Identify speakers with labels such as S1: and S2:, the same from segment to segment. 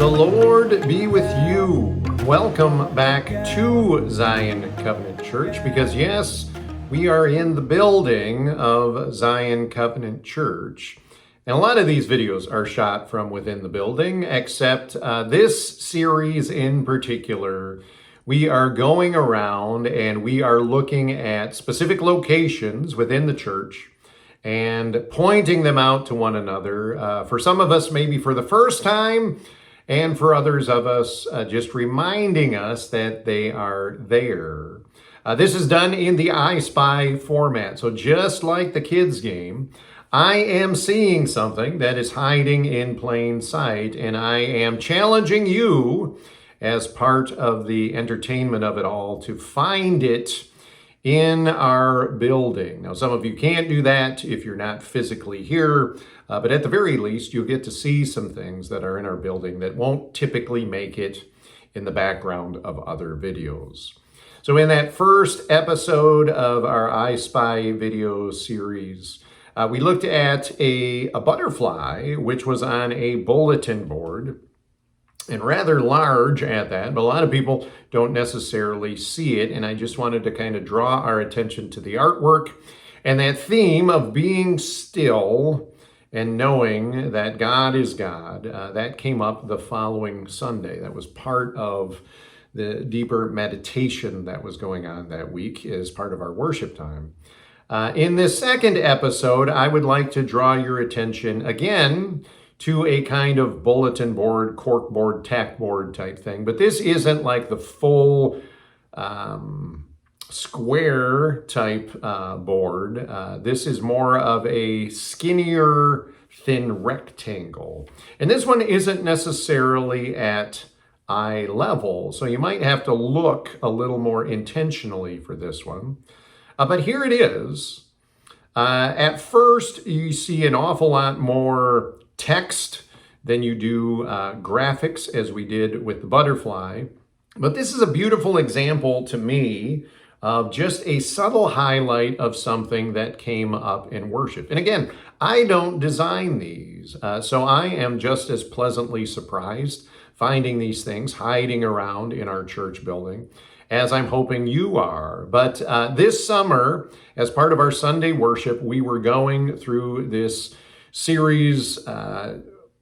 S1: The Lord be with you. Welcome back to Zion Covenant Church, because yes, we are in the building of Zion Covenant Church. And a lot of these videos are shot from within the building, except this series in particular, we are going around and we are looking at specific locations within the church and pointing them out to one another. For some of us, maybe for the first time, and for others of us, just reminding us that they are there. This is done in the I Spy format. So just like the kids game, I am seeing something that is hiding in plain sight, and I am challenging you as part of the entertainment of it all to find it in our building. Now, some of you can't do that if you're not physically here, but at the very least, you'll get to see some things that are in our building that won't typically make it in the background of other videos. So in that first episode of our I Spy video series, we looked at a butterfly, which was on a bulletin board, and rather large at that, but a lot of people don't necessarily see it, and I just wanted to kind of draw our attention to the artwork and that theme of being still and knowing that God is God. That came up the following Sunday. That was part of the deeper meditation that was going on that week as part of our worship time. In this second episode, I would like to draw your attention again to a kind of bulletin board, cork board, tack board type thing. But this isn't like the full square type board. This is more of a skinnier, thin rectangle. And this one isn't necessarily at eye level, so you might have to look a little more intentionally for this one. But here it is. At first, you see an awful lot more text than you do graphics, as we did with the butterfly. But this is a beautiful example to me of just a subtle highlight of something that came up in worship. And again, I don't design these, so I am just as pleasantly surprised finding these things hiding around in our church building as I'm hoping you are. But this summer, as part of our Sunday worship, we were going through this series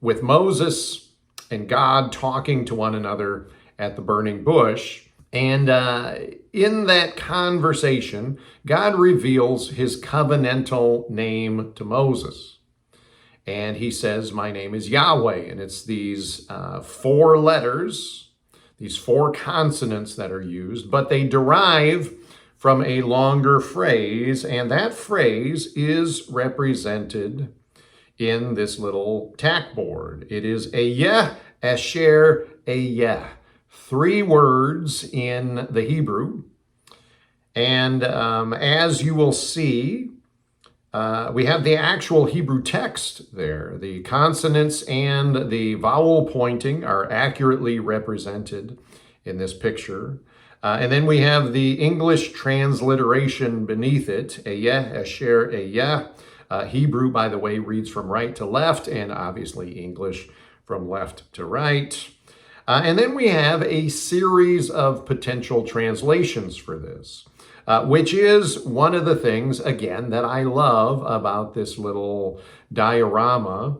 S1: with Moses and God talking to one another at the burning bush. And in that conversation, God reveals his covenantal name to Moses. And he says, "My name is Yahweh." And it's these four letters, these four consonants that are used, but they derive from a longer phrase. And that phrase is represented in this little tack board. It is Eyeh, Asher, Eyeh. 3 words in the Hebrew. And as you will see, we have the actual Hebrew text there. The consonants and the vowel pointing are accurately represented in this picture. And then we have the English transliteration beneath it, Eyeh, Asher, Eyeh. Hebrew, by the way, reads from right to left, and obviously English from left to right. And then we have a series of potential translations for this, which is one of the things, again, that I love about this little diorama.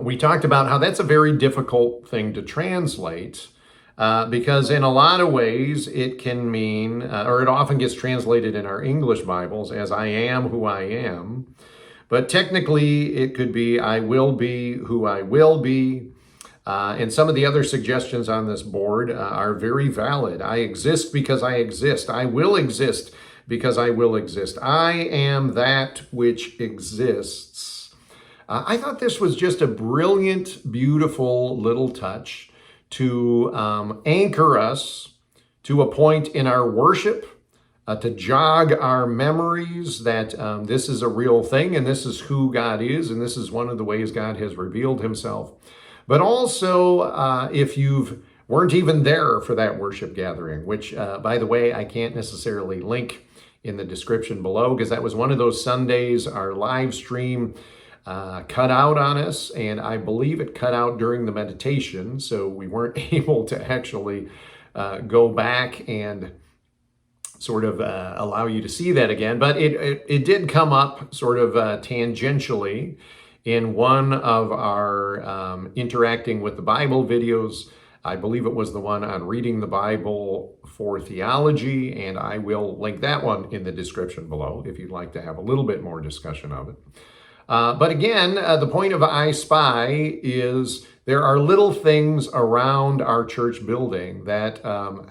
S1: We talked about how that's a very difficult thing to translate because in a lot of ways it can mean, or it often gets translated in our English Bibles as "I am who I am." But technically it could be "I will be who I will be." And some of the other suggestions on this board are very valid. I exist because I exist. I will exist because I will exist. I am that which exists. I thought this was just a brilliant, beautiful little touch to anchor us to a point in our worship, to jog our memories that this is a real thing and this is who God is, and this is one of the ways God has revealed himself. But also, if you weren't even there for that worship gathering, which, by the way, I can't necessarily link in the description below, because that was one of those Sundays, our live stream cut out on us, and I believe it cut out during the meditation, so we weren't able to actually go back and sort of allow you to see that again. But it did come up sort of tangentially in one of our interacting with the Bible videos. I believe it was the one on reading the Bible for theology, and I will link that one in the description below if you'd like to have a little bit more discussion of it. But again, the point of I Spy is there are little things around our church building that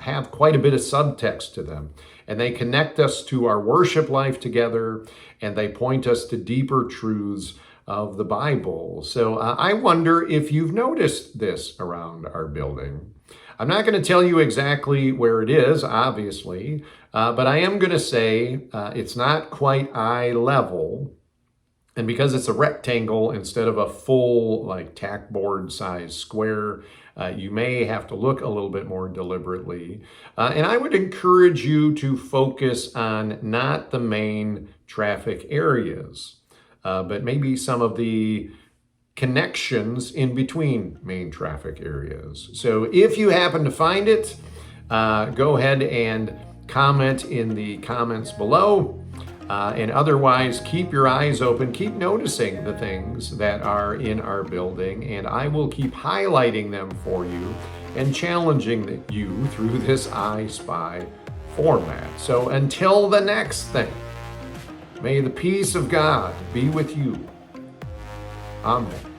S1: have quite a bit of subtext to them. And they connect us to our worship life together, and they point us to deeper truths of the Bible. So I wonder if you've noticed this around our building. I'm not going to tell you exactly where it is, obviously, but I am going to say it's not quite eye level. And because it's a rectangle instead of a full like tack board size square, you may have to look a little bit more deliberately. And I would encourage you to focus on not the main traffic areas, but maybe some of the connections in between main traffic areas. So if you happen to find it, go ahead and comment in the comments below. And otherwise, keep your eyes open, keep noticing the things that are in our building, and I will keep highlighting them for you and challenging you through this I Spy format. So until the next thing, may the peace of God be with you. Amen.